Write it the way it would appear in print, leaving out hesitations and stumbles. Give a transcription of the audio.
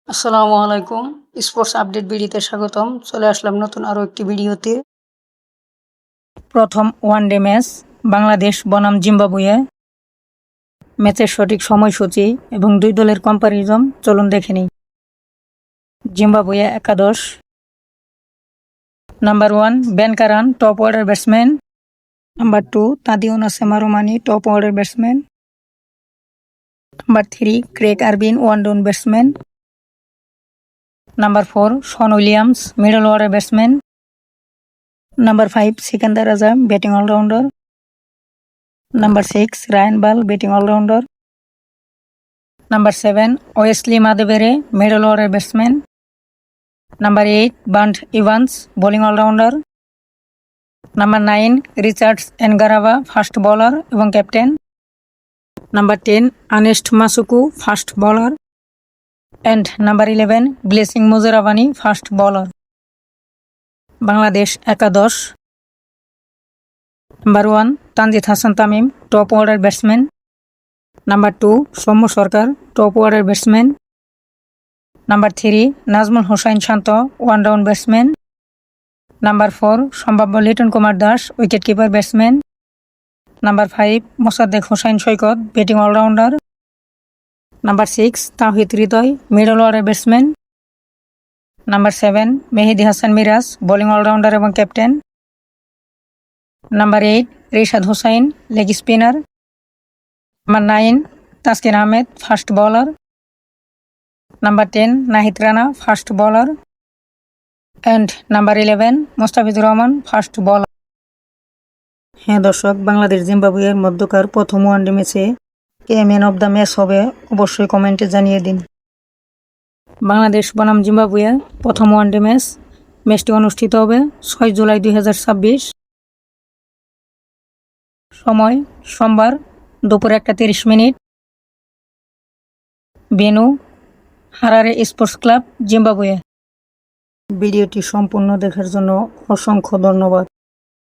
আসসালামু আলাইকুম। Sports update ভিডিওতে স্বাগতম। চলে আসলাম নতুন আরও একটি ভিডিওতে। প্রথম ওয়ানডে ম্যাচ বাংলাদেশ বনাম জিম্বাবুয়ে। ম্যাচের সঠিক সময়সূচি এবং দুই দলের কম্পারিজন চলুন দেখে নিই। জিম্বাবুয়ে একাদশ। Number 1 Ben Curran, top order batsman. Number 2 Tadiwanashe Marumani, top order batsman. Number 3 Craig Ervine, one down batsman. Number 4 Sean Williams, middle order batsman. Number 5 Sikandar Azam, batting allrounder. Number 6 Ryan Burl, batting allrounder. Number 7 Wessly Madhevere, middle order batsman. Number 8 Brad Evans, bowling allrounder. Number 9 Richards Ngarava, fast bowler এবং captain. Number 10 Ernest Masuku, fast bowler. And number 11 Blessing Muzarabani, fast bowler. Bangladesh একাদশ। Number 1 Tanzid Hasan Tamim, top order batsman. Number 2 Soumya Sarkar, top order batsman. Number 3 Najmul Hossain Shanto, one down batsman. Number 4 সম্ভাব্য Liton Kumar Das, wicket keeper batsman. Number 5 Mosaddek Hossain Saikat, batting allrounder. Number 6 Towhid Hridoy, middle order batsman. Number 7 Mehidy Hasan Miraz, bowling allrounder এবং captain. Number 8 Rishad Hossain, leg spinner. Number 9 Taskin Ahmed, fast bowler. Number 10 Nahid Rana, fast bowler. And number 11 Mustafizur Rahman, fast bowler. হ্যাঁ দর্শক, বাংলাদেশ জিম্বাবুয়ের মধ্যকার প্রথম one day ম্যাচে কে man of the match হবে অবশ্যই কমেন্টে জানিয়ে দিন। বাংলাদেশ বনাম জিম্বাবুয়ে প্রথম ওয়ানডে ম্যাচটি অনুষ্ঠিত হবে 6 জুলাই 2026। সময় সোমবার দুপুর 1:30। Venue Harare sports club, Zimbabwe. ভিডিওটি সম্পূর্ণ দেখার জন্য অসংখ্য ধন্যবাদ।